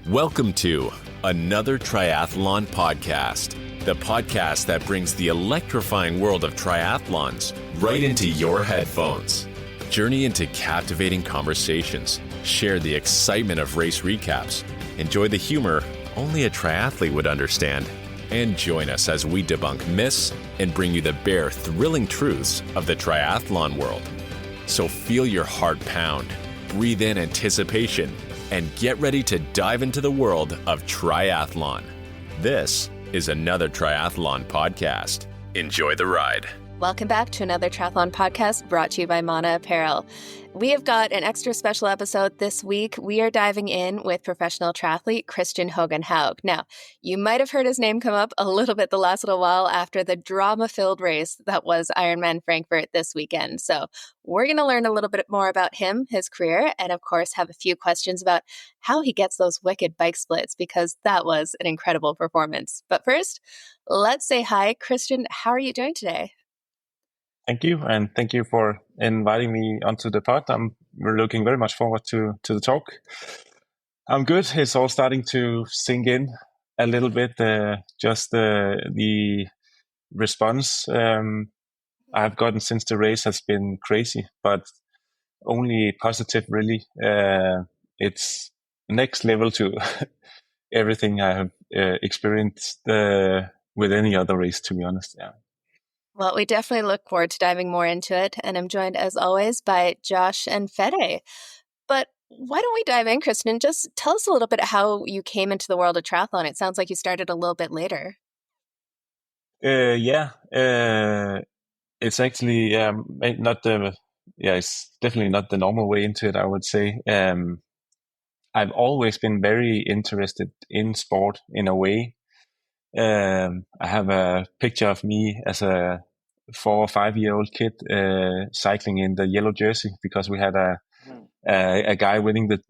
Welcome to Another Triathlon Podcast, the podcast that brings the electrifying world of triathlons right into your headphones. Journey into captivating conversations, share the excitement of race recaps, enjoy the humor only a triathlete would understand, and join us as we debunk myths and bring you the bare, thrilling truths of the triathlon world. So feel your heart pound, breathe in anticipation, and get ready to dive into the world of triathlon. This is Another Triathlon Podcast. Enjoy the ride. Welcome back to Another Triathlon Podcast brought to you by Mana Apparel. We have got an extra special episode this week. We are diving in with professional triathlete Kristian Høgenhaug. Now, you might have heard his name come up a little bit the last little while after the drama-filled race that was Ironman Frankfurt this weekend. So we're going to learn a little bit more about him, his career, and of course have a few questions about how he gets those wicked bike splits, because that was an incredible performance. But first, let's say hi. Kristian, how are you doing today? Thank you, and thank you for inviting me onto the pod. We're looking very much forward to the talk. I'm good. It's all starting to sink in a little bit. Just the response I've gotten since the race has been crazy, but only positive, really. It's next level to everything I have experienced with any other race, to be honest. Yeah. Well, we definitely look forward to diving more into it, and I'm joined, as always, by Josh and Fede. But why don't we dive in, Kristian? Just tell us a little bit how you came into the world of triathlon. It sounds like you started a little bit later. It's actually it's definitely not the normal way into it, I would say. I've always been very interested in sport in a way. I have a picture of me as a 4 or 5 year old kid cycling in the yellow jersey, because we had a guy winning the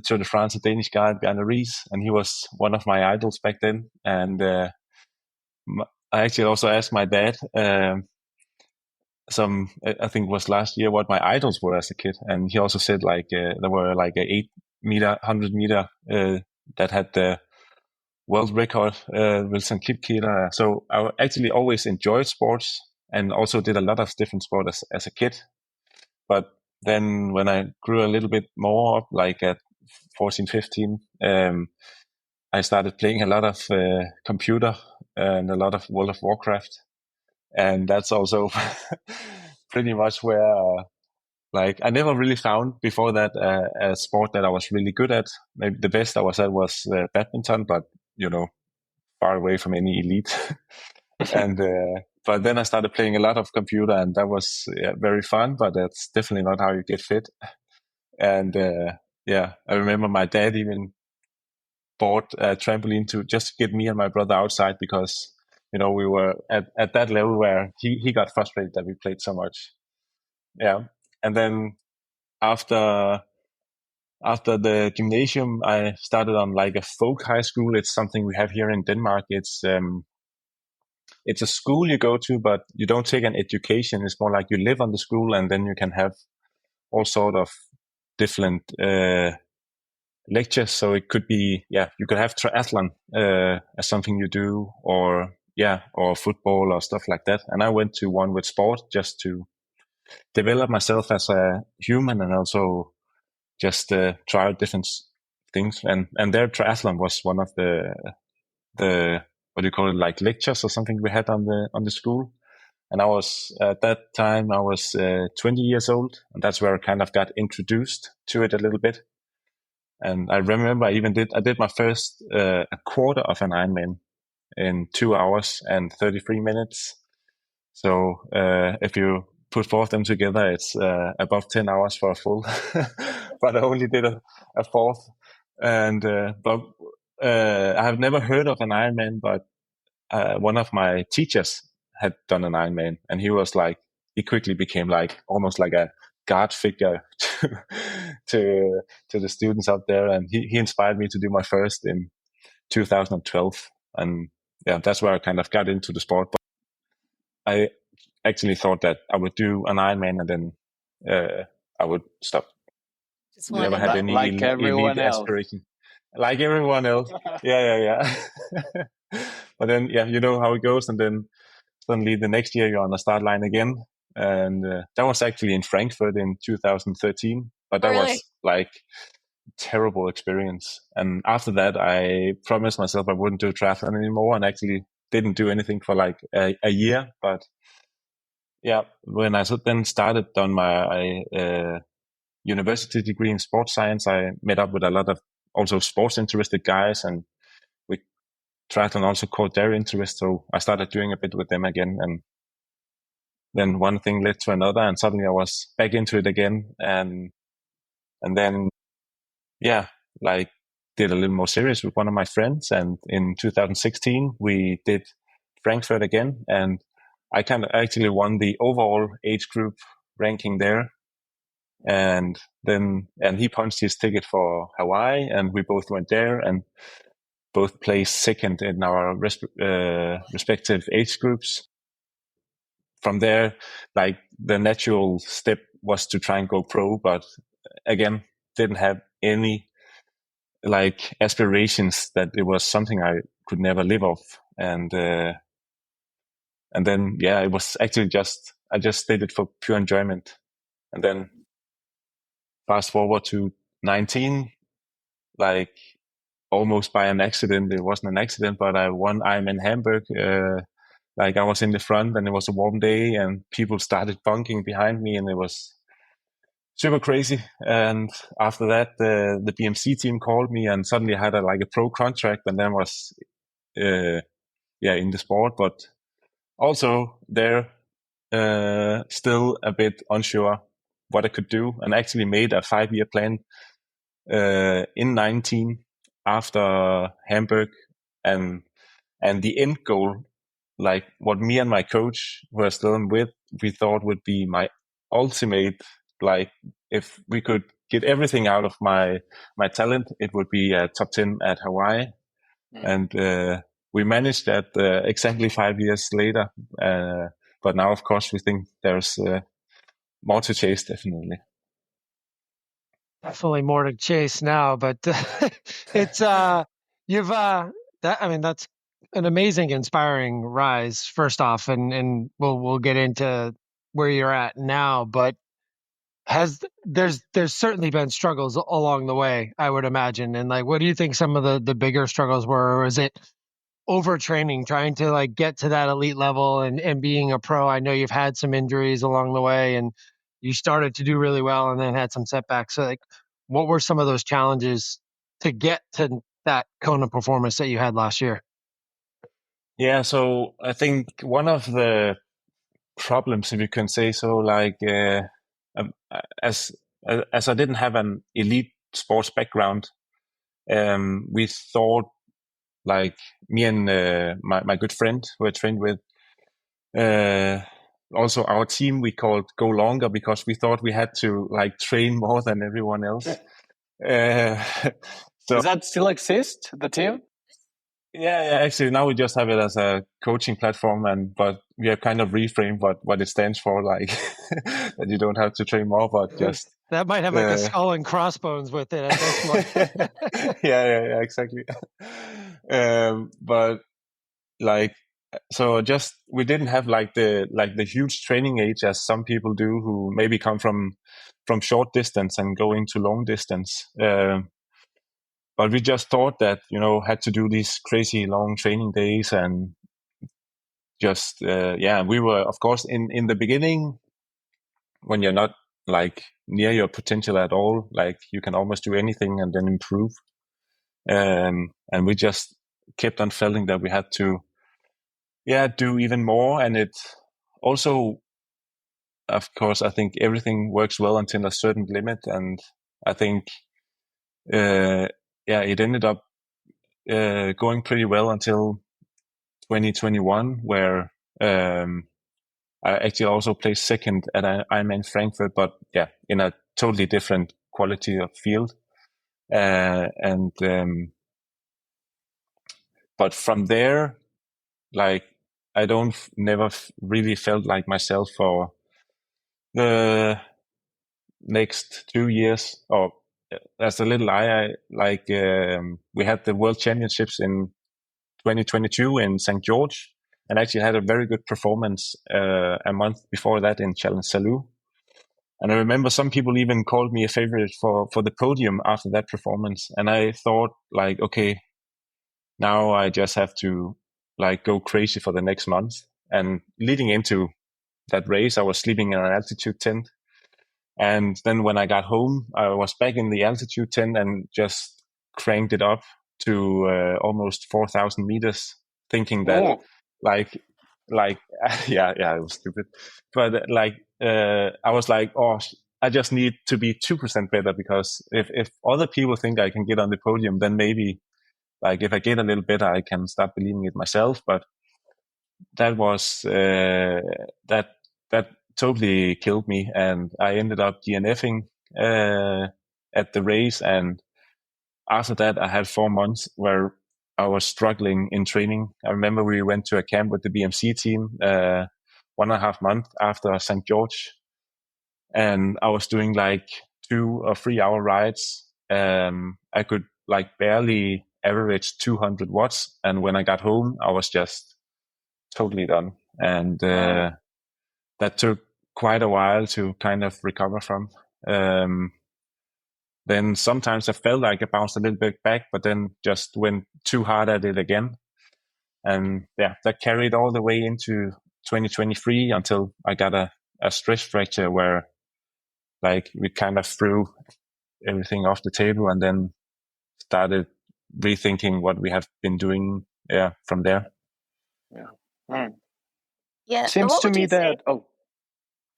Tour de France, a Danish guy, Bjarne Riis, and he was one of my idols back then. And I actually also asked my dad, I think it was last year, what my idols were as a kid, and he also said there were like a 100 meter that had the world record, Wilson Kipketer. So I actually always enjoyed sports and also did a lot of different sports as a kid. But then when I grew a little bit more up, like at 14, 15, I started playing a lot of computer and a lot of World of Warcraft. And that's also pretty much where, I never really found before that a sport that I was really good at. Maybe the best I was at was badminton, but far away from any elite. And but then I started playing a lot of computer, and that was very fun, but that's definitely not how you get fit. And I remember my dad even bought a trampoline to get me and my brother outside, because we were at that level where he got frustrated that we played so much. Yeah. And then after the gymnasium, I started on like a folk high school. It's something we have here in Denmark. It's a school you go to, but you don't take an education. It's more like you live on the school, and then you can have all sort of different lectures. So it could be, you could have triathlon as something you do, or football or stuff like that. And I went to one with sport just to develop myself as a human, and also just try out different things. And their triathlon was one of the what do you call it, like lectures or something we had on the school. And I was, at that time, I was 20 years old, and that's where I kind of got introduced to it a little bit. And I remember I did my first a quarter of an Ironman in 2 hours and 33 minutes. So if you put 4 of them together, it's above 10 hours for a full. But I only did a fourth. And I have never heard of an Ironman, but one of my teachers had done an Ironman, and he quickly became almost like a God figure to the students out there. And he inspired me to do my first in 2012. And that's where I kind of got into the sport. But I actually thought that I would do an Ironman and then I would stop. Just never had any like everyone else. aspiration. like everyone else. Yeah. But then, yeah, you know how it goes. And then suddenly the next year you're on the start line again. And that was actually in Frankfurt in 2013. But that was like terrible experience. And after that, I promised myself I wouldn't do triathlon anymore, and actually didn't do anything for like a year. But yeah, when I then started on my university degree in sports science, I met up with a lot of also sports interested guys, and we triathlon also caught their interest. So I started doing a bit with them again, and then one thing led to another, and suddenly I was back into it again. And then, yeah, like did a little more serious with one of my friends. And in 2016, we did Frankfurt again, and I kind of actually won the overall age group ranking there. And he punched his ticket for Hawaii, and we both went there and both placed second in our respective age groups. From there, like the natural step was to try and go pro, but again, didn't have any like aspirations that it was something I could never live off. And then, yeah, it was actually I just did it for pure enjoyment. And then fast forward to 19, like almost by an accident. It wasn't an accident, but I won Ironman Hamburg. Like I was in the front, and it was a warm day, and people started bunking behind me, and it was super crazy. And after that, the BMC team called me, and suddenly I had a pro contract, and then was in the sport, but also there still a bit unsure what I could do, and actually made a 5-year plan in 19 after Hamburg, and the end goal, like what me and my coach were still with, we thought would be my ultimate, like if we could get everything out of my talent, it would be a top 10 at Hawaii. And we managed that exactly 5 years later. But now, of course, we think there's more to chase, definitely. Definitely more to chase now, but it's that's an amazing, inspiring rise. First off, and we'll get into where you're at now, but there's certainly been struggles along the way, I would imagine. And like, what do you think some of the bigger struggles were? Or is it overtraining, trying to like get to that elite level and being a pro? I know you've had some injuries along the way, and you started to do really well and then had some setbacks. So like, what were some of those challenges to get to that Kona performance that you had last year? Yeah, so I think one of the problems, if you can say so, like as I didn't have an elite sports background, we thought, like me and my good friend who I trained with, also our team, we called Go Longer, because we thought we had to like train more than everyone else. So does that still exist, the team? Yeah. Actually, now we just have it as a coaching platform, but we have kind of reframed what it stands for, like that you don't have to train more, but just that might have like a skull and crossbones with it at this point. yeah, exactly. But like, so just we didn't have like the huge training age as some people do, who maybe come from short distance and go into long distance. But we just thought that, had to do these crazy long training days, and just, we were, of course, in the beginning, when you're not like near your potential at all, like you can almost do anything and then improve. And we just kept on feeling that we had to, do even more. And it also, of course, I think everything works well until a certain limit. And I think, it ended up going pretty well until 2021, where I actually also placed second at Ironman Frankfurt, but in a totally different quality of field. But from there, like I never really felt like myself for the next 2 years, or as a little lie, we had the World Championships in 2022 in St. George, and actually had a very good performance a month before that in Challenge Salou. And I remember some people even called me a favorite for the podium after that performance. And I thought, like, okay, now I just have to like go crazy for the next month. And leading into that race, I was sleeping in an altitude tent. And then when I got home, I was back in the altitude tent and just cranked it up to almost 4,000 meters, thinking that yeah, it was stupid. But I was like, oh, I just need to be 2% better, because if other people think I can get on the podium, then maybe like if I get a little better, I can start believing it myself. But that was that totally killed me, and I ended up DNFing at the race. And after that, I had 4 months where I was struggling in training. I remember we went to a camp with the BMC team 1.5 months after St. George, and I was doing like 2 or 3 hour rides. I could like barely average 200 watts, and when I got home, I was just totally done. And that took quite a while to kind of recover from. Then sometimes I felt like I bounced a little bit back, but then just went too hard at it again. And yeah, that carried all the way into 2023 until I got a stress fracture where like we kind of threw everything off the table and then started rethinking what we have been doing from there. Yeah. Mm. Yeah. Seems to me that... Oh.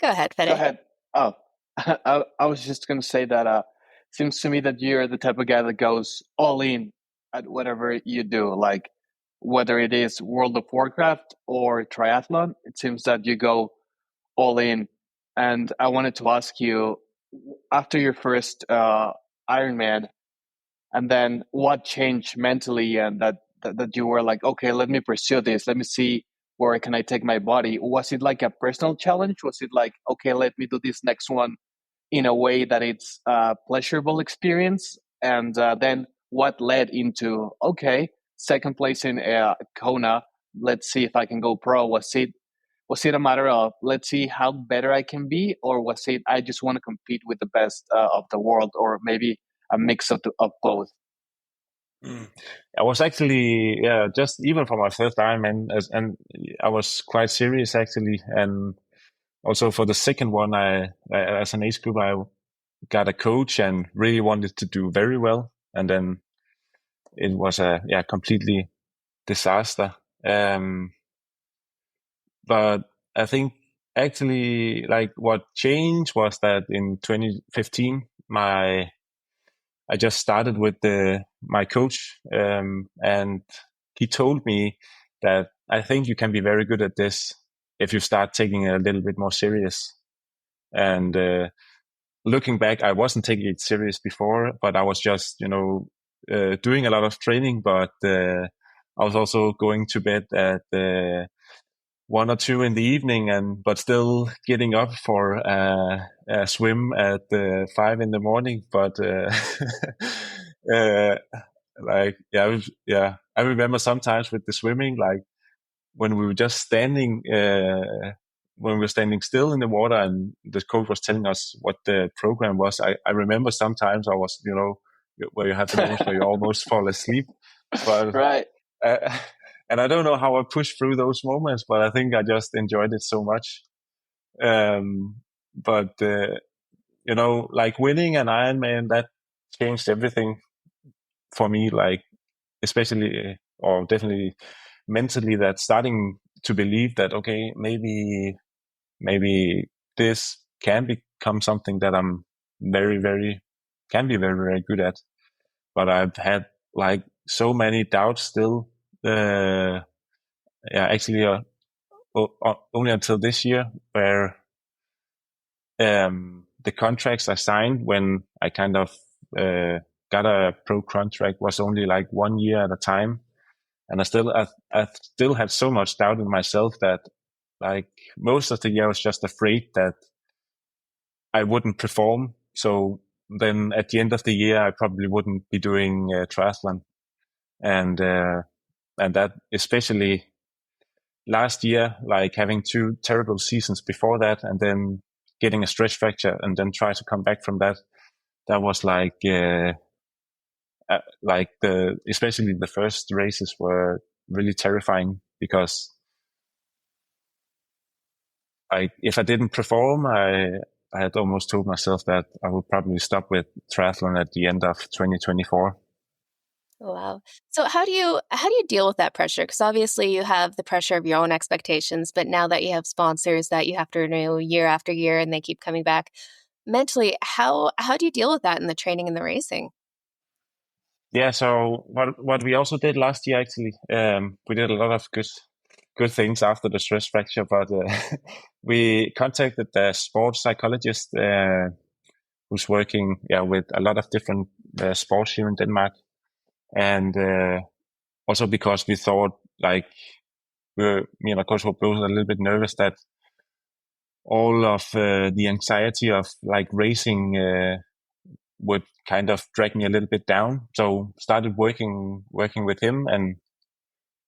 Go ahead, Fede. Go ahead. Oh, I was just going to say that seems to me that you're the type of guy that goes all in at whatever you do, like whether it is World of Warcraft or triathlon. It seems that you go all in. And I wanted to ask you, after your first Ironman, and then what changed mentally, and that you were like, okay, let me pursue this. Let me see where can I take my body. Was it like a personal challenge? Was it like, okay, let me do this next one in a way that it's a pleasurable experience? And then what led into, okay, second place in Kona, let's see if I can go pro? Was it a matter of, let's see how better I can be? Or was it, I just want to compete with the best of the world, or maybe a mix of both? I was actually, just even for my first Ironman, and I was quite serious actually. And also for the second one, I as an age group, I got a coach and really wanted to do very well. And then it was a completely disaster. But I think actually like what changed was that in 2015, I just started with my coach, and he told me that I think you can be very good at this if you start taking it a little bit more serious. And looking back, I wasn't taking it serious before, but I was just, doing a lot of training, but I was also going to bed at 1 or 2 in the evening, but still getting up for a swim at 5 in the morning. But I remember sometimes with the swimming, like when we were just standing, when we were standing still in the water, and the coach was telling us what the program was. I remember sometimes I was, where you have the moments where you almost fall asleep. But right. And I don't know how I pushed through those moments, but I think I just enjoyed it so much. But like winning an Ironman, that changed everything for me. Like especially, or definitely mentally, that starting to believe that okay, maybe this can become something that I'm very, very good at. But I've had like so many doubts still. Actually, only until this year, where the contracts I signed when I kind of got a pro contract was only like 1 year at a time, and I still had so much doubt in myself that like most of the year I was just afraid that I wouldn't perform. So then at the end of the year, I probably wouldn't be doing triathlon. And that, especially last year, like having 2 terrible seasons before that, and then getting a stress fracture, and then try to come back from that. That was especially the first races were really terrifying, because if I didn't perform, I had almost told myself that I would probably stop with triathlon at the end of 2024. Wow. So how do you deal with that pressure? Because obviously you have the pressure of your own expectations, but now that you have sponsors that you have to renew year after year and they keep coming back, mentally, how do you deal with that in the training and the racing? Yeah, so what we also did last year, actually, we did a lot of good things after the stress fracture, but we contacted the sports psychologist who's working with a lot of different sports here in Denmark. And also because we thought, like, me and my coach were both a little bit nervous that all of the anxiety of like racing would kind of drag me a little bit down. So started working with him, and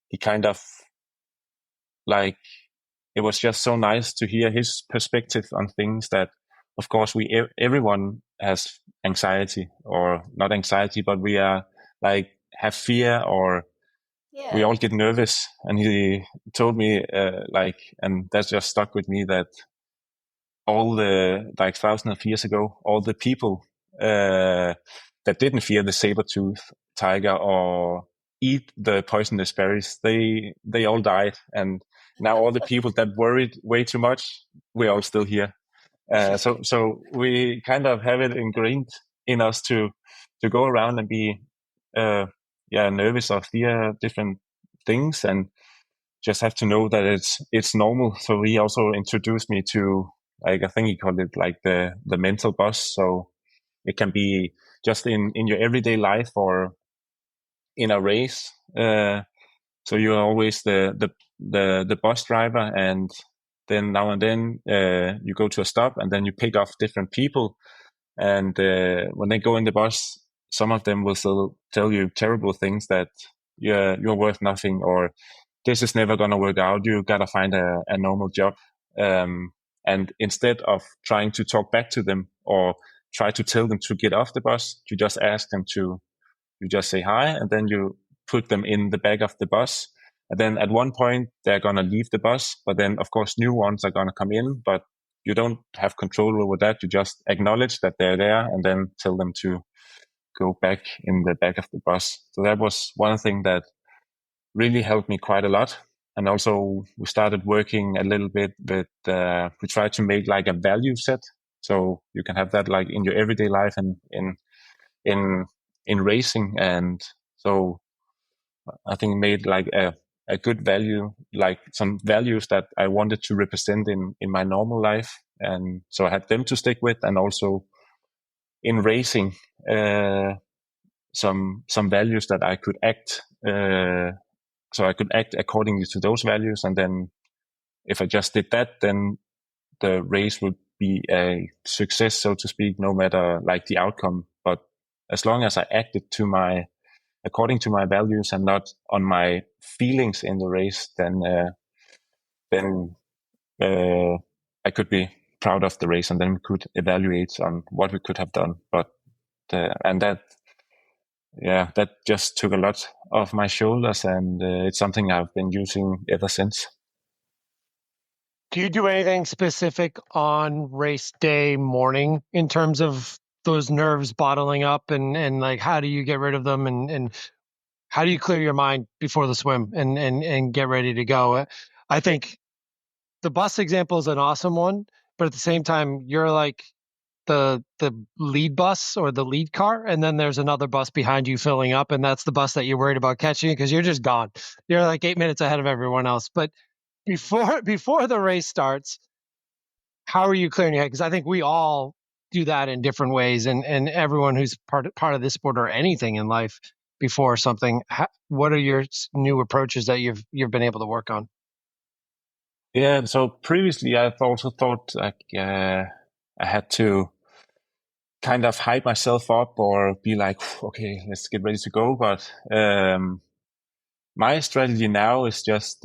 he kind of, like, it was just so nice to hear his perspective on things that, of course, everyone has anxiety, or not anxiety, but we are like have fear, or we all get nervous. And he told me and that just stuck with me, that all the, like, thousands of years ago, all the people that didn't fear the saber-tooth tiger or eat the poisonous berries, they all died. And now all the people that worried way too much, we're all still here. So we kind of have it ingrained in us to go around and be nervous or fear different things, and just have to know that it's normal. So he also introduced me to, like, I think he called it like the mental bus. So it can be just in your everyday life or in a race. So you're always the bus driver, and then now and then you go to a stop, and then you pick off different people. And when they go in the bus, some of them will still tell you terrible things, that you're worth nothing, or this is never going to work out. You got to find a normal job. And instead of trying to talk back to them or try to tell them to get off the bus, you just ask them you just say hi, and then you put them in the back of the bus. And then at one point they're going to leave the bus, but then of course new ones are going to come in, but you don't have control over that. You just acknowledge that they're there, and then tell them to go back in the back of the bus. So that was one thing that really helped me quite a lot. And also we started working a little bit with, we tried to make like a value set. So you can have that like in your everyday life and in racing. And so I think it made like a good value, like some values that I wanted to represent in my normal life. And so I had them to stick with, and also in racing, some values that I could act, so I could act accordingly to those values. And then if I just did that, then the race would be a success, so to speak, no matter like the outcome. But as long as I acted according to my values and not on my feelings in the race, then I could be proud of the race, and then we could evaluate on what we could have done. But and that just took a lot off my shoulders, and it's something I've been using ever since. Do you do anything specific on race day morning in terms of those nerves bottling up, and like, how do you get rid of them, and how do you clear your mind before the swim and get ready to go? I think the bus example is an awesome one, but at the same time, you're like the lead bus or the lead car, and then there's another bus behind you filling up, and that's the bus that you're worried about catching, because you're just gone. You're like 8 minutes ahead of everyone else. But before the race starts, how are you clearing your head? Because I think we all do that in different ways, and everyone who's part of this sport or anything in life before something. What are your new approaches that you've been able to work on? Yeah, so previously I've also thought like I had to kind of hype myself up or be like, okay, let's get ready to go. But my strategy now is just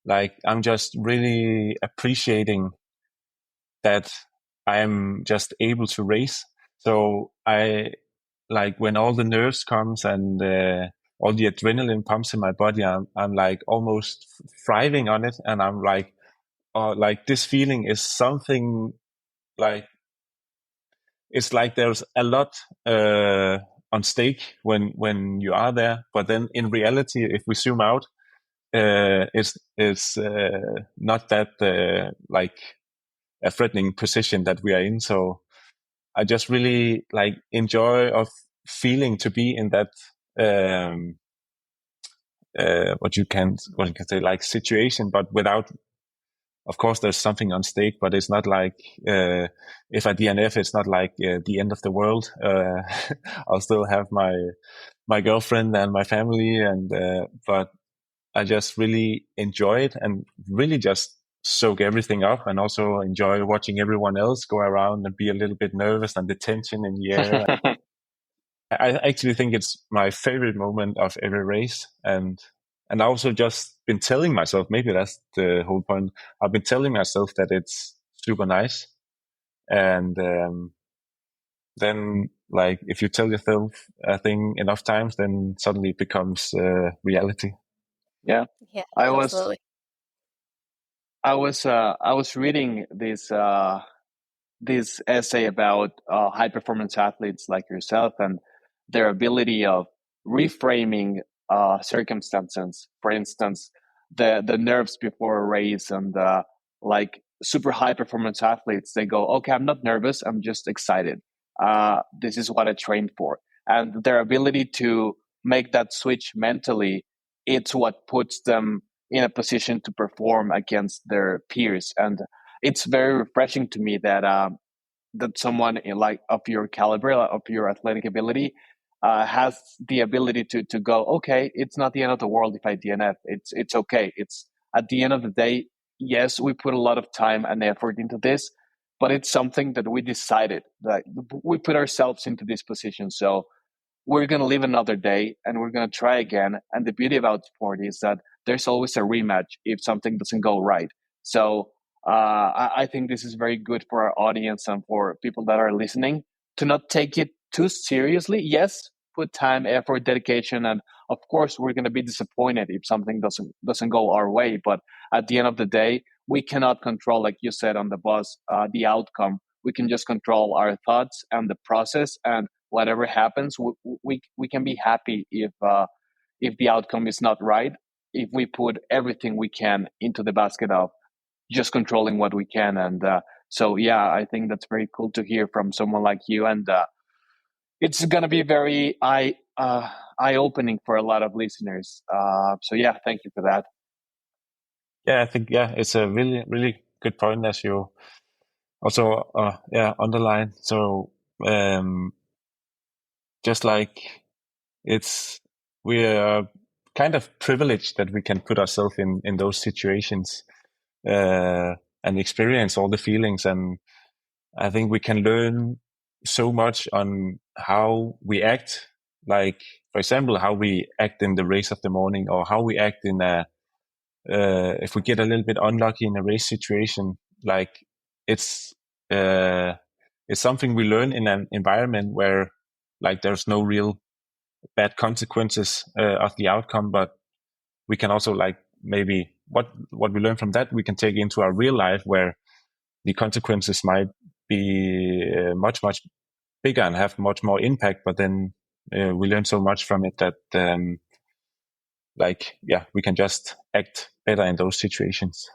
like, I'm just really appreciating that I'm just able to race. So I like when all the nerves comes and all the adrenaline pumps in my body, I'm like almost thriving on it. And I'm like, like this feeling is something like, it's like there's a lot on stake when you are there. But then in reality, if we zoom out, it's not that like a threatening position that we are in. So I just really like enjoy of feeling to be in that what you can say like situation, but without. Of course, there's something on stake, but it's not like if I DNF, it's not like the end of the world. I'll still have my girlfriend and my family, and but I just really enjoy it and really just soak everything up, and also enjoy watching everyone else go around and be a little bit nervous and the tension in the air. I actually think it's my favorite moment of every race, and I also just been telling myself, maybe that's the whole point. I've been telling myself that it's super nice, and then like if you tell yourself a thing enough times, then suddenly it becomes reality. Yeah, absolutely. I was reading this essay about high performance athletes like yourself and their ability of reframing circumstances. For instance, the nerves before a race, and like super high performance athletes, they go, okay, I'm not nervous, I'm just excited. This is what I trained for. And their ability to make that switch mentally, it's what puts them in a position to perform against their peers. And it's very refreshing to me that that someone like of your caliber, of your athletic ability, has the ability to go, okay, it's not the end of the world if I DNF. It's okay. It's at the end of the day, yes, we put a lot of time and effort into this, but it's something that we decided, that we put ourselves into this position. So we're going to live another day and we're going to try again. And the beauty about sport is that there's always a rematch if something doesn't go right. So I think this is very good for our audience and for people that are listening to not take it too seriously. Yes, put time, effort, dedication, and of course we're going to be disappointed if something doesn't go our way. But at the end of the day, we cannot control, like you said on the bus, the outcome. We can just control our thoughts and the process, and whatever happens, we can be happy if the outcome is not right. If we put everything we can into the basket of just controlling what we can. And so, yeah, I think that's very cool to hear from someone like you. And it's going to be very eye-opening for a lot of listeners. So, yeah, thank you for that. Yeah, I think, it's a really, really good point, as you also, underline. So, just like we're kind of privileged that we can put ourselves in those situations and experience all the feelings. And I think we can learn so much on how we act, like, for example, how we act in the race of the morning, or how we act in if we get a little bit unlucky in a race situation. Like, it's something we learn in an environment where, like, there's no real bad consequences of the outcome, but we can also, like, maybe what we learn from that we can take into our real life, where the consequences might be much bigger and have much more impact, but then we learn so much from it that we can just act better in those situations.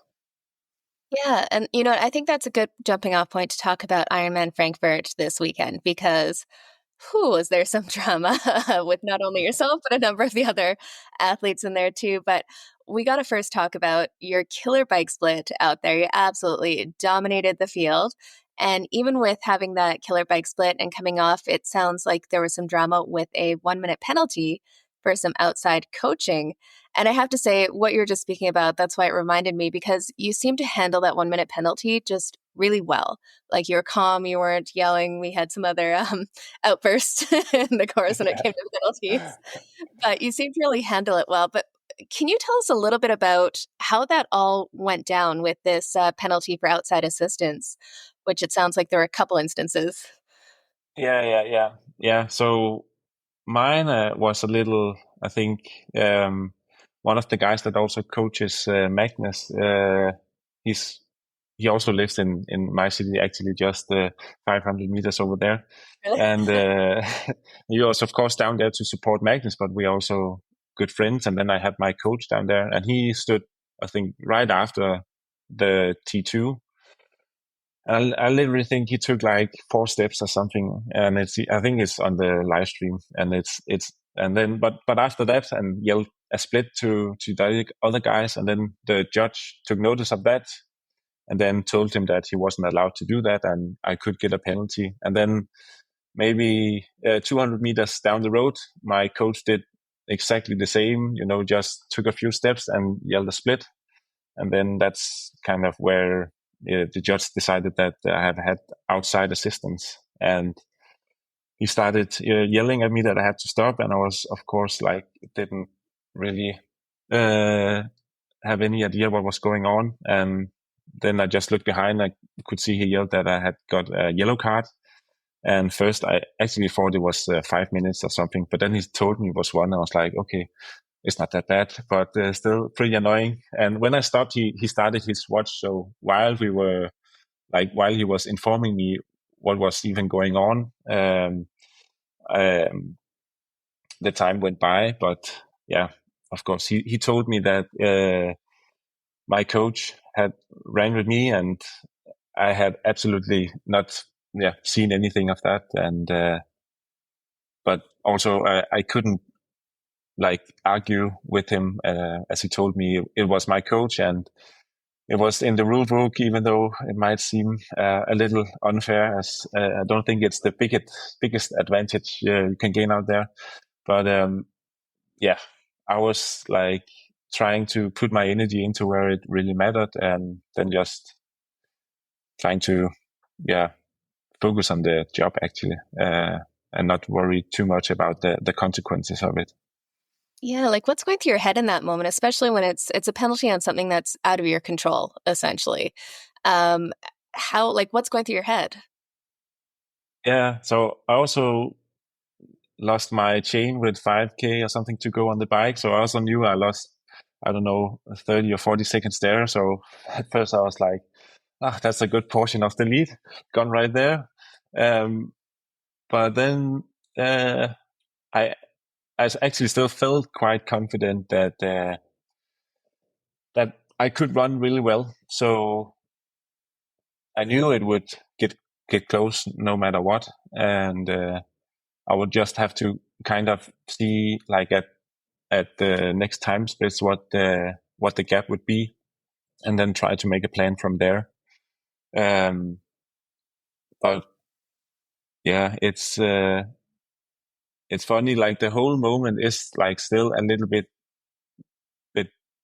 Yeah, and I think that's a good jumping off point to talk about Ironman Frankfurt this weekend, because is there some drama with not only yourself, but a number of the other athletes in there too. But we got to first talk about your killer bike split out there. You absolutely dominated the field. And even with having that killer bike split and coming off, it sounds like there was some drama with a 1-minute penalty for some outside coaching. And I have to say, what you're just speaking about, that's why it reminded me, because you seem to handle that 1 minute penalty just really well. Like, you were calm, you weren't yelling. We had some other outbursts in the course when it came to penalties, but you seem to really handle it well. But can you tell us a little bit about how that all went down with this penalty for outside assistance, which it sounds like there were a couple instances? Yeah. So mine was a little, I think, one of the guys that also coaches Magnus, he also lives in my city, actually just 500 meters over there. Really? And he was, of course, down there to support Magnus, but we also good friends. And then I had my coach down there, and he stood, I think, right after the T2. I literally think he took like 4 steps or something, and I think it's on the live stream, and and then but after that, and yelled a split to the other guys, and then the judge took notice of that, and then told him that he wasn't allowed to do that, and I could get a penalty. And then maybe 200 meters down the road, my coach did exactly the same, just took a few steps and yelled a split, and then that's kind of where the judge decided that I have had outside assistance, and he started yelling at me that I had to stop, and I was, of course, didn't really have any idea what was going on. And then I just looked behind. I could see he yelled that I had got a yellow card, and first I actually thought it was 5 minutes or something, but then he told me it was 1. I was like, okay, it's not that bad, but still pretty annoying. And when I stopped, he started his watch. So while he was informing me what was even going on, the time went by. But yeah, of course, he told me that my coach had ran with me, and I had absolutely not seen anything of that. And but also I couldn't argue with him, as he told me it was my coach, and it was in the rule book, even though it might seem a little unfair, as I don't think it's the biggest advantage you can gain out there. But I was trying to put my energy into where it really mattered, and then just trying to focus on the job, actually, and not worry too much about the consequences of it. Yeah, what's going through your head in that moment, especially when it's a penalty on something that's out of your control, essentially? What's going through your head? Yeah, so I also lost my chain with 5K or something to go on the bike. So I also knew I lost, 30 or 40 seconds there. So at first I was like, that's a good portion of the lead gone right there. But then I actually still felt quite confident that I could run really well. So I knew it would get close no matter what, and I would just have to kind of see at the next time splits what the gap would be, and then try to make a plan from there. But yeah, it's funny. The whole moment is still a little bit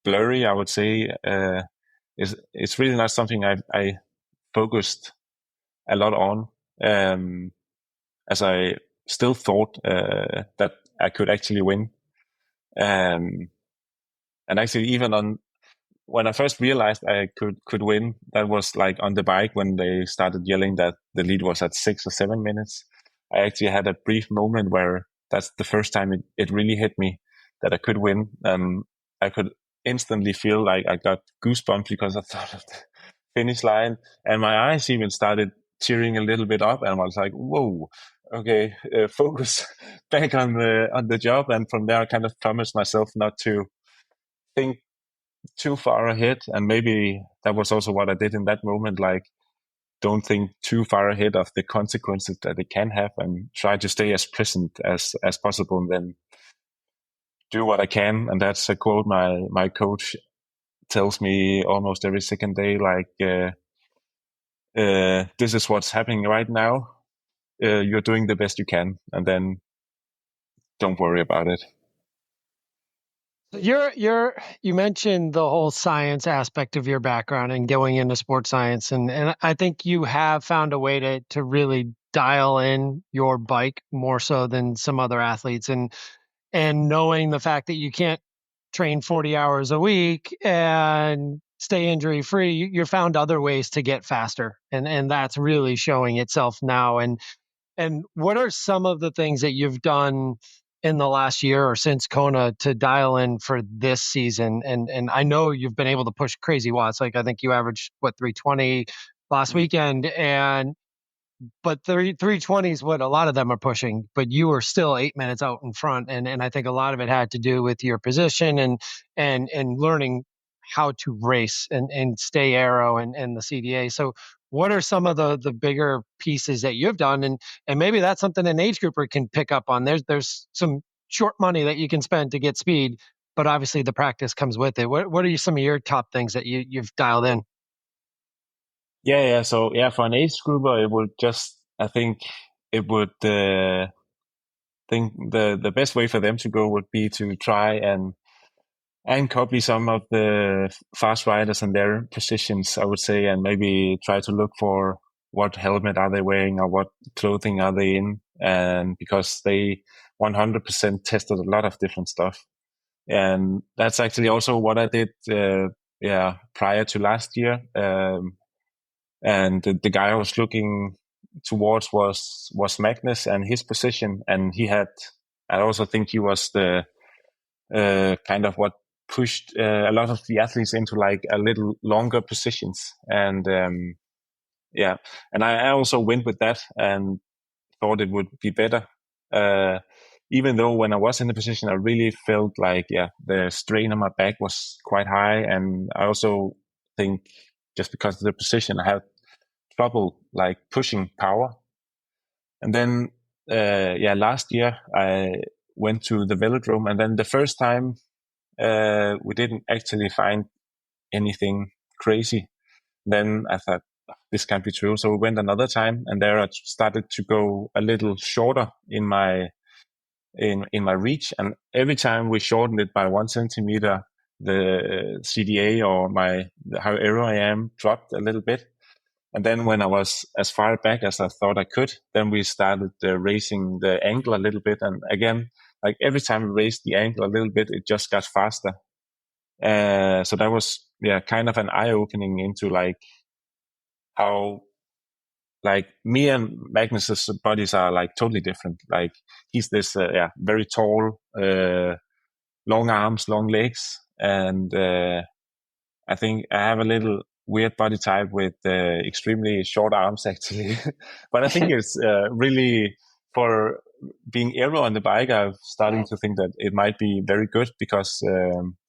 blurry, I would say. It's really not something I focused a lot on, as I still thought that I could actually win. And actually, even when I first realized I could win, that was on the bike when they started yelling that the lead was at 6 or 7 minutes. I actually had a brief moment where that's the first time it really hit me that I could win. I could instantly feel like I got goosebumps because I thought of the finish line, and my eyes even started tearing a little bit up, and I was like, whoa, okay, focus back on the job. And from there I kind of promised myself not to think too far ahead, and maybe that was also what I did in that moment, don't think too far ahead of the consequences that it can have, and try to stay as present as possible, and then do what I can. And that's a quote my coach tells me almost every second day, this is what's happening right now, you're doing the best you can, and then don't worry about it. You mentioned the whole science aspect of your background and going into sports science, and I think you have found a way to really dial in your bike more so than some other athletes, and knowing the fact that you can't train 40 hours a week and stay injury free, you found other ways to get faster, and that's really showing itself now. And what are some of the things that you've done in the last year or since Kona to dial in for this season? And I know you've been able to push crazy watts. Like I think you averaged 320 last weekend, but 320 is what a lot of them are pushing, but you were still 8 minutes out in front. And I think a lot of it had to do with your position and learning how to race and stay aero and the CDA. So what are some of the bigger pieces that you've done? And maybe that's something an age grouper can pick up on. There's some short money that you can spend to get speed, but obviously the practice comes with it. What are some of your top things that you've dialed in? Yeah. So for an age grouper, it would just, I think it would, think the best way for them to go would be to try and copy some of the fast riders and their positions, I would say, and maybe try to look for what helmet are they wearing or what clothing are they in, and because they 100% tested a lot of different stuff. And that's actually also what I did, prior to last year. And the guy I was looking towards was Magnus and his position, and I also think he was the kind of what pushed a lot of the athletes into like a little longer positions. And and I also went with that and thought it would be better. Even though when I was in the position, I really felt like, the strain on my back was quite high. And I also think just because of the position, I had trouble like pushing power. And then, last year I went to the velodrome, and then the first time we didn't actually find anything crazy. Then I thought, this can't be true. So we went another time, and there I started to go a little shorter in my reach. And every time we shortened it by 1 centimeter, the CDA or how aero I am dropped a little bit. And then when I was as far back as I thought I could, then we started raising the angle a little bit. And again, like every time we raised the angle a little bit, it just got faster. So that was, kind of an eye-opening into like how like me and Magnus's bodies are like totally different. Like he's this, very tall, long arms, long legs. And I think I have a little weird body type with extremely short arms actually. But I think it's really for being aero on the bike, I'm starting to think that it might be very good because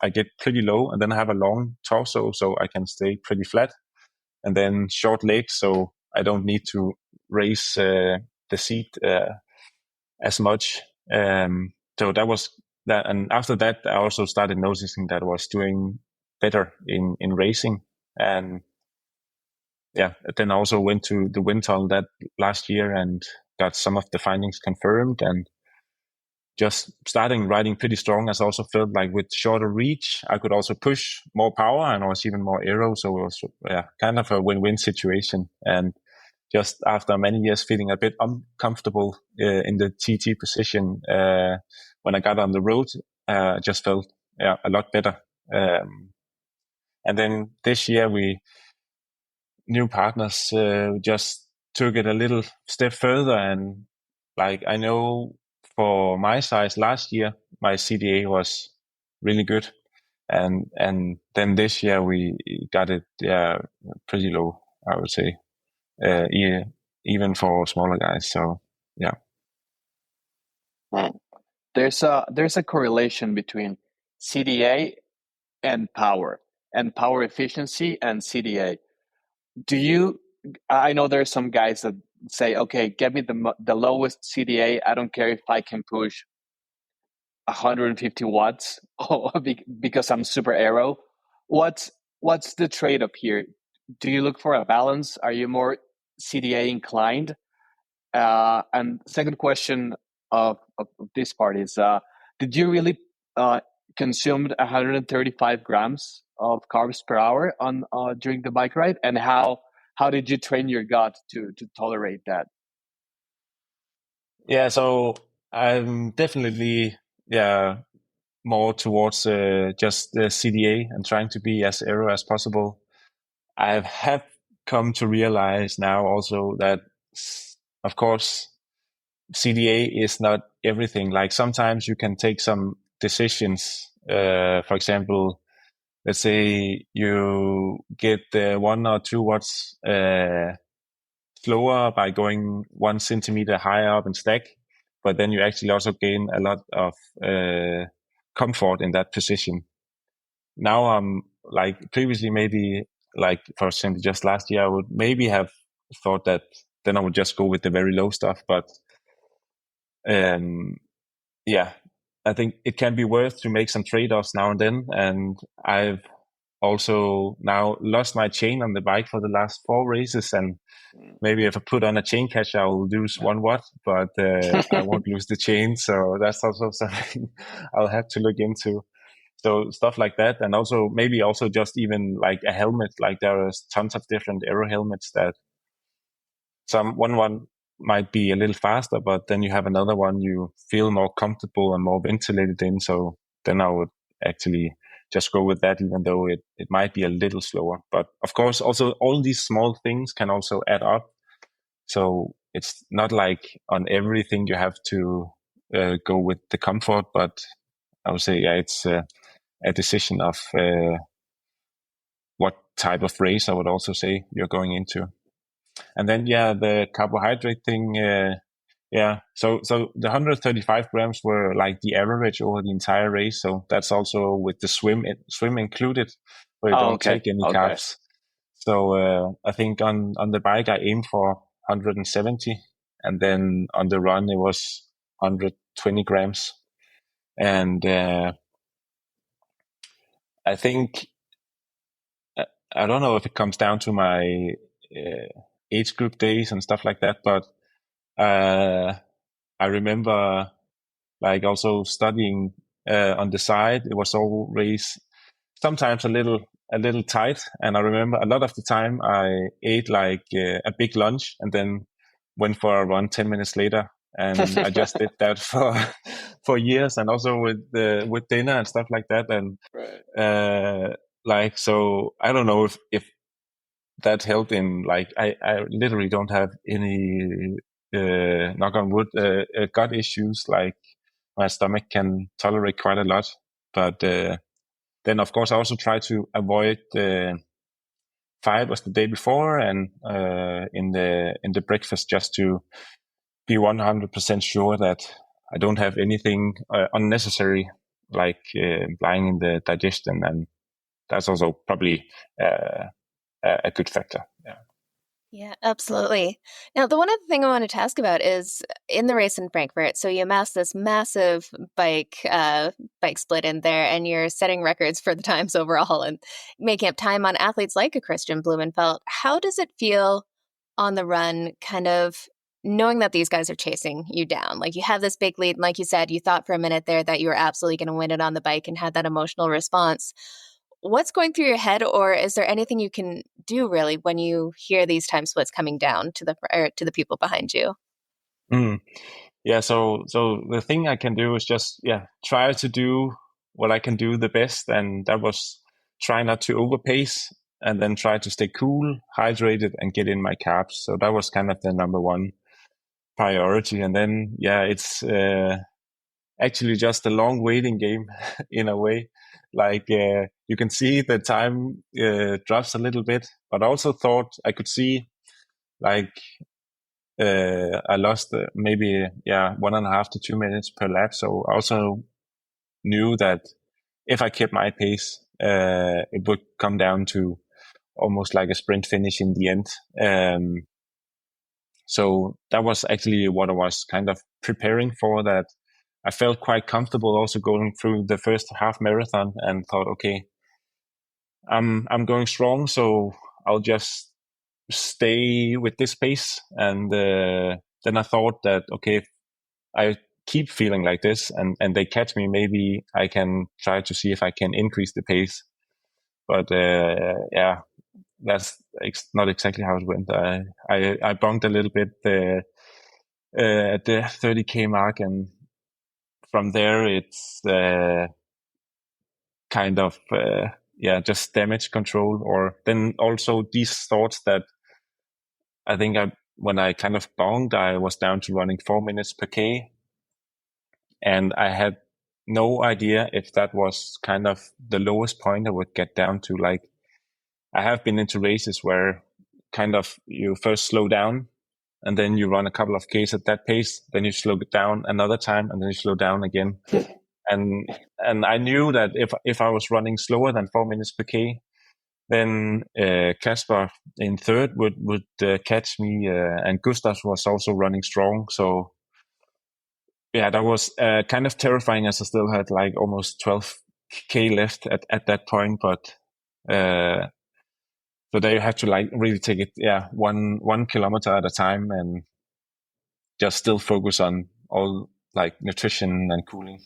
I get pretty low and then I have a long torso so I can stay pretty flat, and then short legs so I don't need to raise the seat as much. So that was that. And after that, I also started noticing that I was doing better in racing. And then I also went to the wind tunnel that last year and got some of the findings confirmed, and just starting riding pretty strong. I also felt like with shorter reach, I could also push more power and I was even more aero. So it was kind of a win-win situation. And just after many years feeling a bit uncomfortable in the TT position, when I got on the road, I just felt a lot better. And then this year new partners just took it a little step further. And like I know for my size last year, my CDA was really good. And then this year we got it pretty low, I would say, even for smaller guys. So yeah. There's a correlation between CDA and power efficiency and CDA. I know there's some guys that say, okay, get me the lowest CDA. I don't care if I can push 150 watts because I'm super aero. What's the trade-off here? Do you look for a balance? Are you more CDA inclined? And second question of this part is, did you really consumed 135 grams of carbs per hour on during the bike ride, and how did you train your gut to tolerate that? Yeah, so I'm definitely more towards just the CDA and trying to be as aero as possible. I have come to realize now also that, of course, CDA is not everything. Like sometimes you can take some decisions. For example, let's say you get 1 or 2 watts slower by going 1 centimeter higher up in stack, but then you actually also gain a lot of comfort in that position. Now I'm like previously, maybe like for example, just last year, I would maybe have thought that then I would just go with the very low stuff. But I think it can be worth to make some trade-offs now and then. And I've also now lost my chain on the bike for the last 4 races, and maybe if I put on a chain catcher, I will lose 1 watt, but I won't lose the chain. So that's also something I'll have to look into. So stuff like that. And also maybe also just even like a helmet, like there are tons of different aero helmets that one might be a little faster, but then you have another one you feel more comfortable and more ventilated in. So then I would actually just go with that, even though it might be a little slower. But of course, also all these small things can also add up. So it's not like on everything you have to go with the comfort, but I would say, it's a decision of what type of race I would also say you're going into. And then, the carbohydrate thing, So the 135 grams were like the average over the entire race. So that's also with the swim included, where you don't take any carbs. So I think on the bike, I aimed for 170. And then on the run, it was 120 grams. And I think, I don't know if it comes down to my age group days and stuff like that, but I remember like also studying on the side. It was always sometimes a little tight, and I remember a lot of the time I ate like a big lunch and then went for a run 10 minutes later, and I just did that for years, and also with dinner and stuff like that. And so I don't know if that helped in, like, I literally don't have any knock on wood gut issues. Like my stomach can tolerate quite a lot, but then of course I also try to avoid fibers the day before and in the breakfast, just to be 100% sure that I don't have anything unnecessary like lying in the digestion, and that's also probably a good factor. Yeah, absolutely. Now, the one other thing I wanted to ask about is in the race in Frankfurt. So you amassed this massive bike split in there, and you're setting records for the times overall and making up time on athletes like a Kristian Blumenfeld. How does it feel on the run, kind of knowing that these guys are chasing you down? Like, you have this big lead, and like you said, you thought for a minute there that you were absolutely going to win it on the bike and had that emotional response. What's going through your head, or is there anything you can do really when you hear these time splits coming down to the people behind you? Yeah, so the thing I can do is just try to do what I can do the best, and that was try not to overpace, and then try to stay cool, hydrated, and get in my carbs. So that was kind of the number one priority. And then it's actually just a long waiting game in a way. Like you can see the time drops a little bit, but I also thought I could see like I lost maybe 1.5 to 2 minutes per lap. So I also knew that if I kept my pace, it would come down to almost like a sprint finish in the end. So that was actually what I was kind of preparing for, that I felt quite comfortable also going through the first half marathon, and thought, okay, I'm going strong, so I'll just stay with this pace. And then I thought that, okay, if I keep feeling like this and they catch me, maybe I can try to see if I can increase the pace. But yeah, that's not exactly how it went. I bunked a little bit at the 30K mark, and from there it's kind of just damage control, or then also these thoughts that I think when I kind of bonked, I was down to running 4 minutes per K, and I had no idea if that was kind of the lowest point I would get down to. Like, I have been into races where kind of you first slow down and then you run a couple of Ks at that pace, then you slow it down another time and then you slow down again. And I knew that if I was running slower than 4 minutes per K, then Kasper in third would catch me, and Gustav was also running strong. So yeah, that was kind of terrifying, as I still had like almost 12K left at that point. But so there you have to like really take it, one kilometer at a time, and just still focus on all like nutrition and cooling.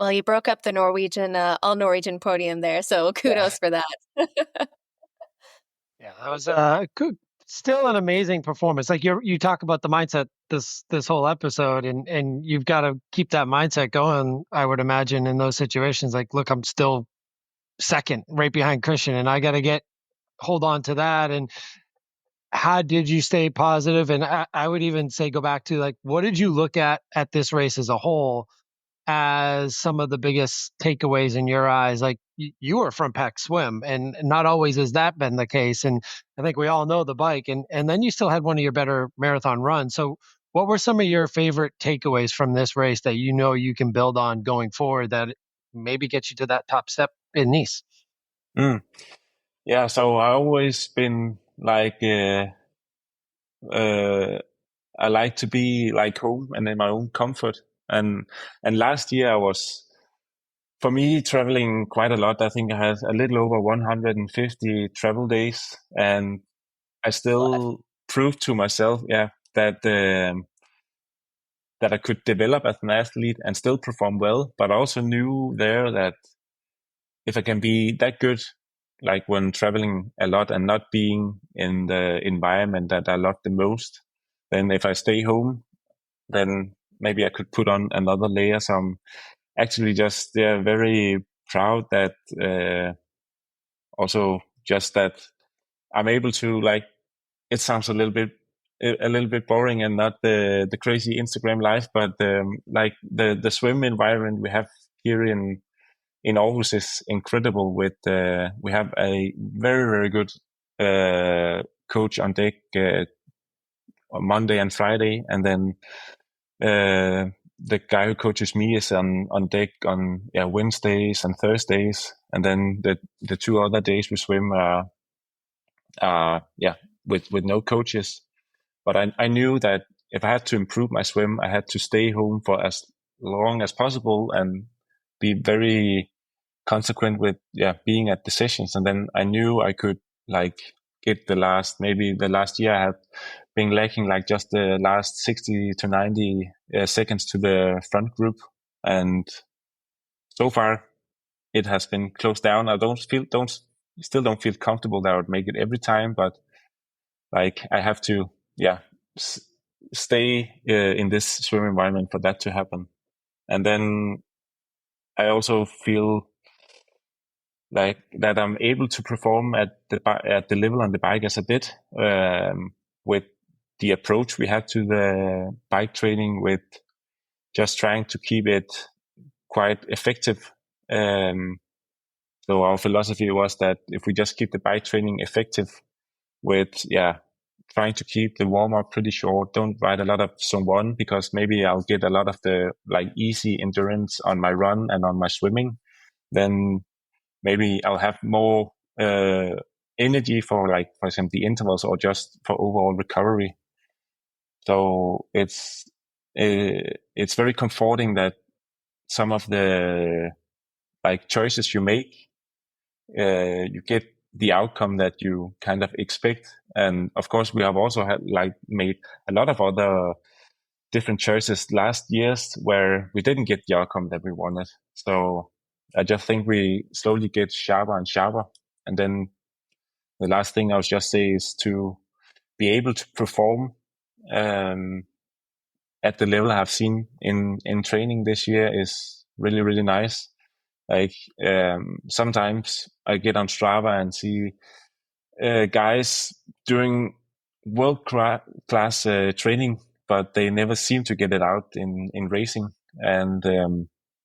Well, you broke up the Norwegian, all Norwegian podium there, so kudos for that. Yeah, that was good. Still an amazing performance. Like you talk about the mindset this whole episode, and you've got to keep that mindset going, I would imagine, in those situations. Like, look, I'm still second, right behind Kristian, and I got to hold on to that. And how did you stay positive? And I would even say, go back to like, what did you look at this race as a whole as some of the biggest takeaways in your eyes? Like, you were front pack swim, and not always has that been the case. And I think we all know the bike, and then you still had one of your better marathon runs. So what were some of your favorite takeaways from this race that you know you can build on going forward that maybe get you to that top step in Nice? Yeah, so I always been like, I like to be like home and in my own comfort. And last year I was, for me, traveling quite a lot. I think I had a little over 150 travel days, and I still proved to myself, that I could develop as an athlete and still perform well. But I also knew there that if I can be that good, like when traveling a lot and not being in the environment that I love the most, then if I stay home, then maybe I could put on another layer. So I'm actually just very proud that also just that I'm able to, like, it sounds a little bit boring and not the crazy Instagram life, but like the swim environment we have here in Aarhus is incredible. With we have a very good coach on deck on Monday and Friday, and then the guy who coaches me is on deck on Wednesdays and Thursdays, and then the 2 other days we swim with no coaches. But I knew that if I had to improve my swim, I had to stay home for as long as possible and be very consequent with being at the sessions. And then I knew I could like get the last year I had been lacking like just the last 60 to 90 seconds to the front group, and so far it has been closed down. I still don't feel comfortable that I would make it every time, but like I have to stay in this swim environment for that to happen. And then I also feel like that I'm able to perform at the level on the bike as I did, with the approach we had to the bike training, with just trying to keep it quite effective. So our philosophy was that if we just keep the bike training effective with trying to keep the warm-up pretty short, don't ride a lot of zone 1, because maybe I'll get a lot of the like easy endurance on my run and on my swimming, then maybe I'll have more energy for, like, for example, the intervals, or just for overall recovery. So it's very comforting that some of the like choices you make, you get the outcome that you kind of expect. And of course, we have also made a lot of other different choices last years where we didn't get the outcome that we wanted. So I just think we slowly get sharper and sharper. And then the last thing I'll just say is to be able to perform at the level I've seen in training this year is really, really nice. Like sometimes I get on Strava and see guys doing world class training, but they never seem to get it out in racing. And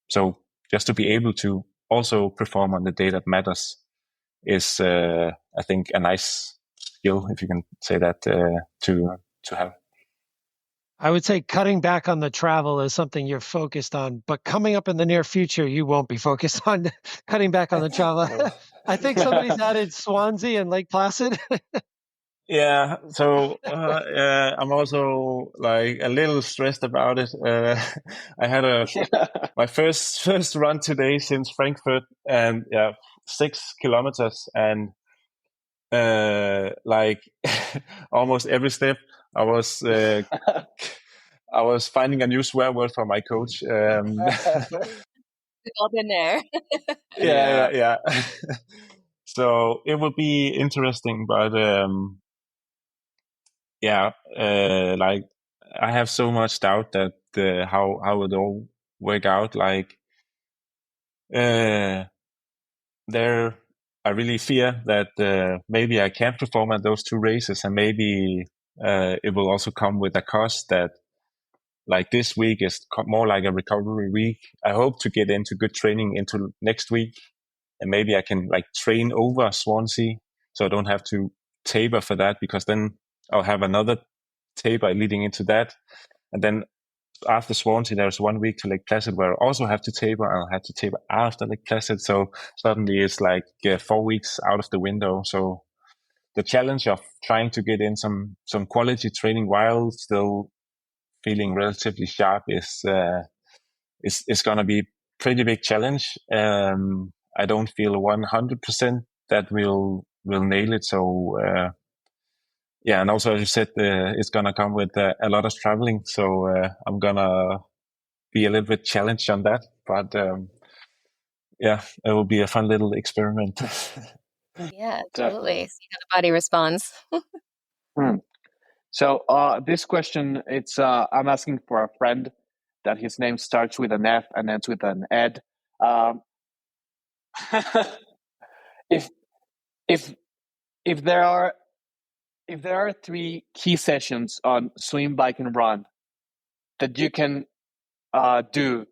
so just to be able to also perform on the day that matters is, I think, a nice skill, if you can say that, to have. I would say cutting back on the travel is something you're focused on, but coming up in the near future, you won't be focused on cutting back on the travel. I think somebody's added Swansea and Lake Placid. Yeah, so I'm also like a little stressed about it. I had my first run today since Frankfurt, and 6 kilometers, and like almost every step I was finding a new swear word from my coach. We've all been there. Yeah. So it will be interesting, but like I have so much doubt that how it all work out. Like there, I really fear that maybe I can't perform at those 2 races, and maybe it will also come with a cost that, like, this week is more like a recovery week. I hope to get into good training into next week, and maybe I can like train over Swansea, so I don't have to taper for that, because then I'll have another taper leading into that, and then after Swansea there's 1 week to Lake Placid where I also have to taper, and I'll have to taper after Lake Placid. So suddenly it's like 4 weeks out of the window. So the challenge of trying to get in some quality training while still feeling relatively sharp is going to be pretty big challenge. I don't feel 100% that we'll nail it. So and also, as you said, it's going to come with a lot of traveling. So I'm going to be a little bit challenged on that. But it will be a fun little experiment. Yeah, totally. See how the body responds. So this question, it's I'm asking for a friend that his name starts with an F and ends with an Ed. If there are 3 key sessions on swim, bike, and run that you can do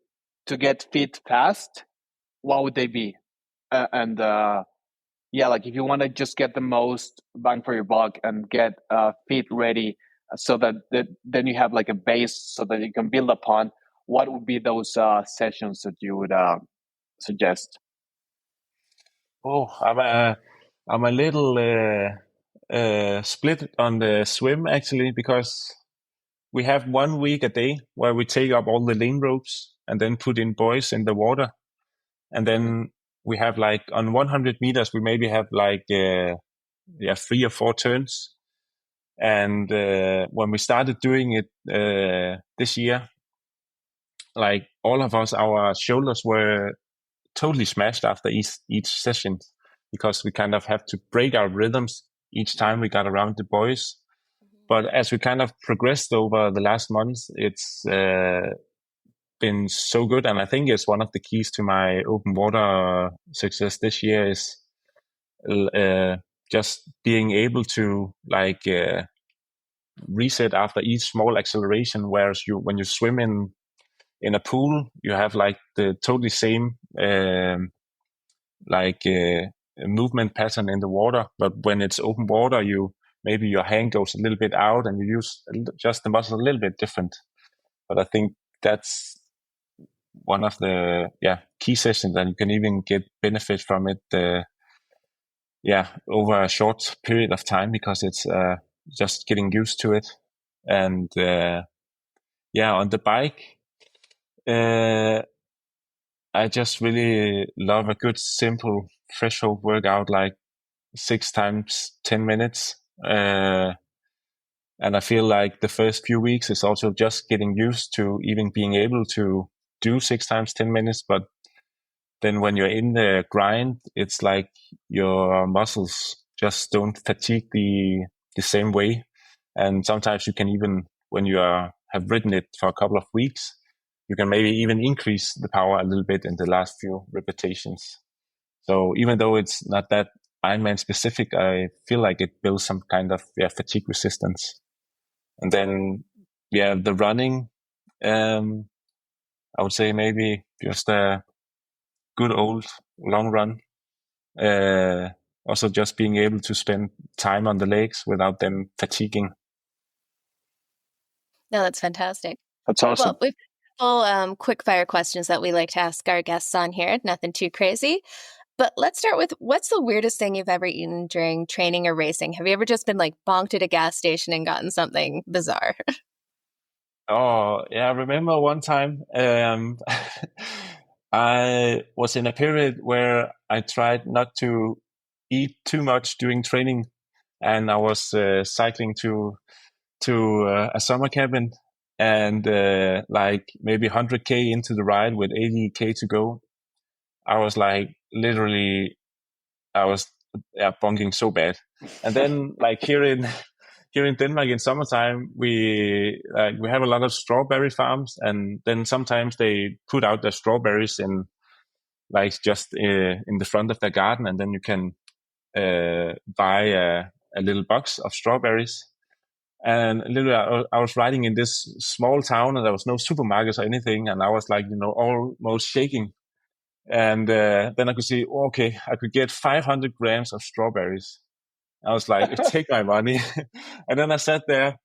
to get fit fast, what would they be? Like if you want to just get the most bang for your buck and get fit ready, so that then you have like a base so that you can build upon, what would be those sessions that you would suggest? Oh, I'm a little split on the swim, actually, because we have 1 week a day where we take up all the lane ropes and then put in buoys in the water, and then we have like on 100 meters we maybe have like 3 or 4 turns. And when we started doing it this year, like all of us, our shoulders were totally smashed after each session, because we kind of have to break our rhythms each time we got around the buoys. But as we kind of progressed over the last months, it's been so good. And I think it's one of the keys to my open water success this year is just being able to like reset after each small acceleration. Whereas when you swim in a pool, you have like the totally same movement pattern in the water. But when it's open water, maybe your hand goes a little bit out and you use just the muscle a little bit different. But I think that's one of the key sessions, and you can even get benefit from it over a short period of time, because it's just getting used to it. And on the bike, I just really love a good simple threshold workout, like 6 times 10 minutes. And I feel like the first few weeks is also just getting used to even being able to do 6 times 10 minutes. But then when you're in the grind, it's like your muscles just don't fatigue the same way. And sometimes you can even, when you have ridden it for a couple of weeks, you can maybe even increase the power a little bit in the last few repetitions. So even though it's not that Ironman specific, I feel like it builds some kind of fatigue resistance. And then, the running, I would say maybe just a good old long run. Also just being able to spend time on the legs without them fatiguing. No, that's fantastic. That's awesome. Well, we've got quick fire questions that we like to ask our guests on here. Nothing too crazy. But let's start with, what's the weirdest thing you've ever eaten during training or racing? Have you ever just been like bonked at a gas station and gotten something bizarre? Oh, yeah. I remember one time I was in a period where I tried not to eat too much during training, and I was cycling to a summer cabin, and like maybe 100K into the ride with 80K to go. I was like literally, I was bonking so bad. And then like here in Denmark in summertime, we have a lot of strawberry farms, and then sometimes they put out their strawberries in like just in the front of their garden, and then you can buy a little box of strawberries. And literally, I was riding in this small town, and there was no supermarkets or anything, and I was like, almost shaking. And then I could see, okay, I could get 500 grams of strawberries. I was like, take my money. And then I sat there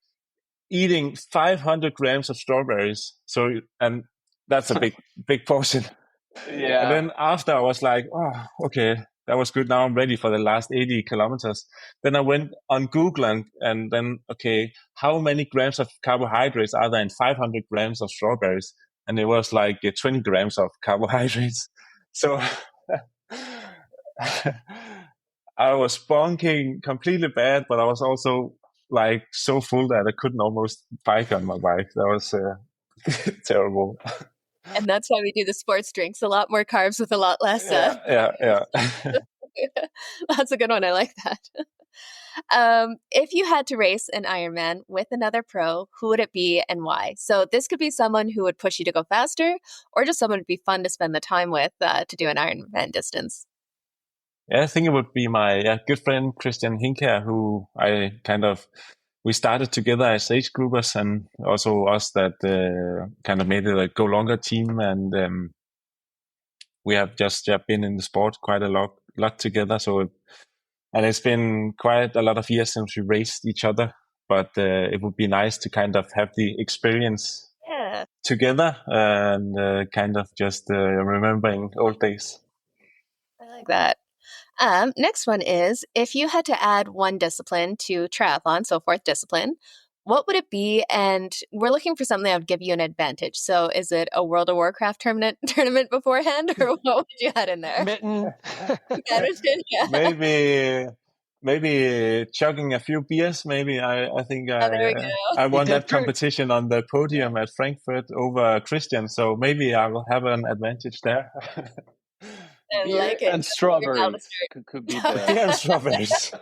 eating 500 grams of strawberries. So, and that's a big portion. Yeah. And then after I was like, oh, okay, that was good. Now I'm ready for the last 80 kilometers. Then I went on Google and then, okay, how many grams of carbohydrates are there in 500 grams of strawberries? And it was like 20 grams of carbohydrates. So I was bonking completely bad, but I was also like so full that I couldn't almost bike on my bike. That was terrible. And that's why we do the sports drinks. A lot more carbs with a lot less. Yeah. That's a good one. I like that. If you had to race an Ironman with another pro, who would it be and why? So this could be someone who would push you to go faster, or just someone who'd be fun to spend the time with to do an Ironman distance. Yeah, I think it would be my good friend Kristian Høgenhaug, who we started together as age groupers, and also us that kind of made it a Go Longer team, and we have just been in the sport quite a lot together. So, and it's been quite a lot of years since we raced each other, but it would be nice to kind of have the experience together and kind of just remembering old days. I like that. Next one is, if you had to add one discipline to triathlon, so fourth discipline, what would it be? And we're looking for something that would give you an advantage. So is it a World of Warcraft tournament beforehand, or what would you add in there? Mitten. Yeah. Maybe chugging a few beers. Maybe I think I won that competition on the podium at Frankfurt over Kristian. So maybe I will have an advantage there. I like it. And strawberries could be there. And strawberries.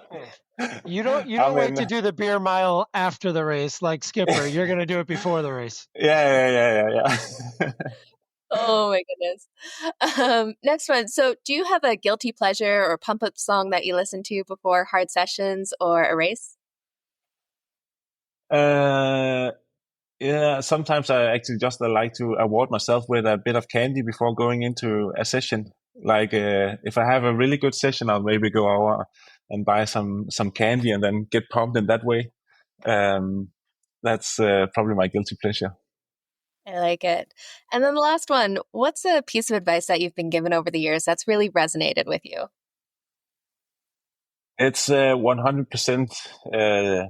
You don't wait to do the beer mile after the race like Skipper. You're going to do it before the race. Yeah. Oh my goodness. Next one. So do you have a guilty pleasure or pump up song that you listen to before hard sessions or a race? Yeah, sometimes I actually just like to award myself with a bit of candy before going into a session. Like if I have a really good session, I'll maybe go over and buy some candy and then get pumped in that way. That's probably my guilty pleasure. I like it. And then the last one, what's a piece of advice that you've been given over the years that's really resonated with you? It's 100%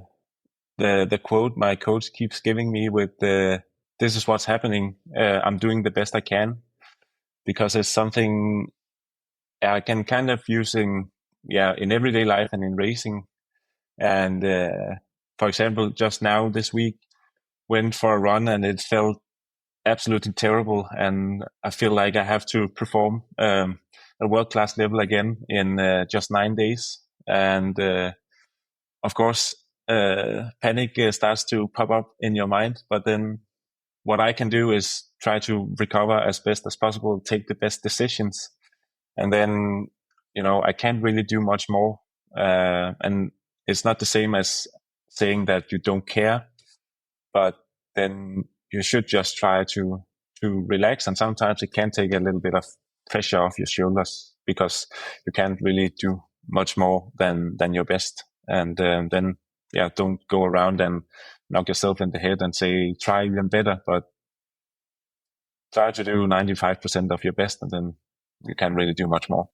the quote my coach keeps giving me with this is what's happening. I'm doing the best I can, because it's something I can kind of using in everyday life and in racing. And for example, just now this week, went for a run and it felt absolutely terrible. And I feel like I have to perform a world-class level again in just 9 days. And of course, panic starts to pop up in your mind. But then what I can do is try to recover as best as possible, take the best decisions. And then, I can't really do much more. And it's not the same as saying that you don't care, but then you should just try to relax. And sometimes it can take a little bit of pressure off your shoulders because you can't really do much more than your best. And then, don't go around and knock yourself in the head and say, try even better, but try to do 95% of your best, and then you can't really do much more.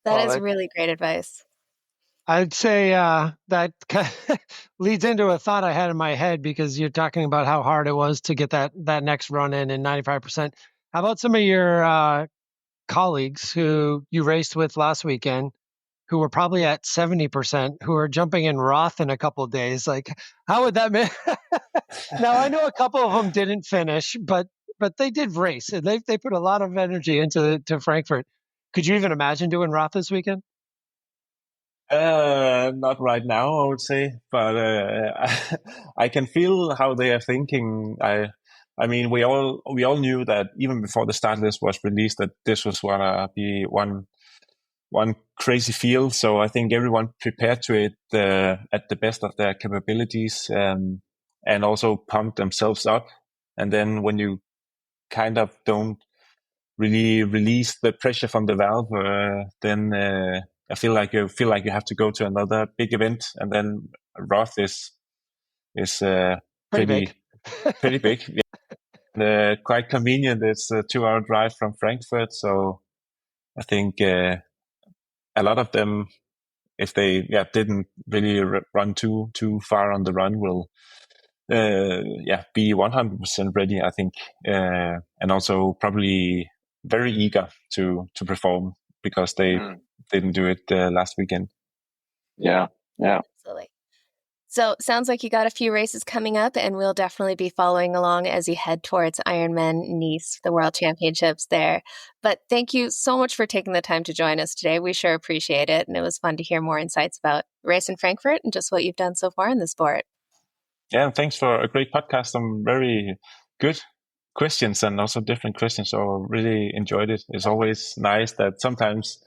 That is really great advice. I'd say that leads into a thought I had in my head, because you're talking about how hard it was to get that next run in 95%. How about some of your colleagues who you raced with last weekend, who were probably at 70%, who are jumping in Roth in a couple of days? Like, how would that make? Now, I know a couple of them didn't finish, but they did race, and they put a lot of energy into Frankfurt. Could you even imagine doing Roth this weekend? Not right now, I would say, but I can feel how they are thinking. I mean, we all knew that even before the start list was released that this was gonna be one crazy field. So I think everyone prepared to it at the best of their capabilities, and also pumped themselves up. And then when you kind of don't really release the pressure from the valve, then I feel like you have to go to another big event, and then Roth is pretty big. Yeah. Quite convenient. It's a 2-hour drive from Frankfurt, so I think a lot of them, if they didn't really run too far on the run, will be 100% ready, I think, and also probably very eager to perform because they didn't do it last weekend. Yeah. Absolutely. So sounds like you got a few races coming up, and we'll definitely be following along as you head towards Ironman Nice, the World Championships there. But thank you so much for taking the time to join us today. We sure appreciate it. And it was fun to hear more insights about race in Frankfurt and just what you've done so far in the sport. Yeah, thanks for a great podcast. Some very good questions and also different questions. So I really enjoyed it. It's always nice that sometimes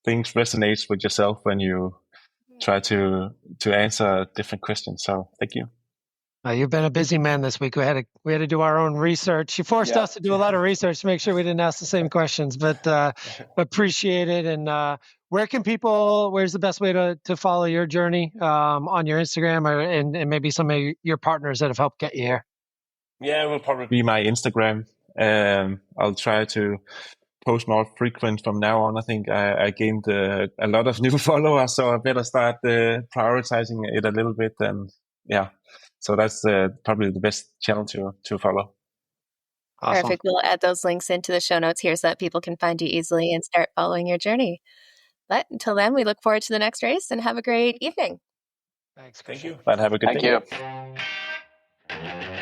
things resonate with yourself when you try to answer different questions. So thank you. You've been a busy man this week. We had to do our own research. You forced us to do a lot of research to make sure we didn't ask the same questions, but appreciate it. And where's the best way to follow your journey on your Instagram and maybe some of your partners that have helped get you here? Yeah, it will probably be my Instagram. I'll try to post more frequent from now on. I think I gained a lot of new followers, so I better start prioritizing it a little bit. And so that's probably the best channel to follow. Awesome. Perfect. We'll add those links into the show notes here so that people can find you easily and start following your journey. But until then, we look forward to the next race and have a great evening. Thanks. Thank you. And have a good day. Thank you.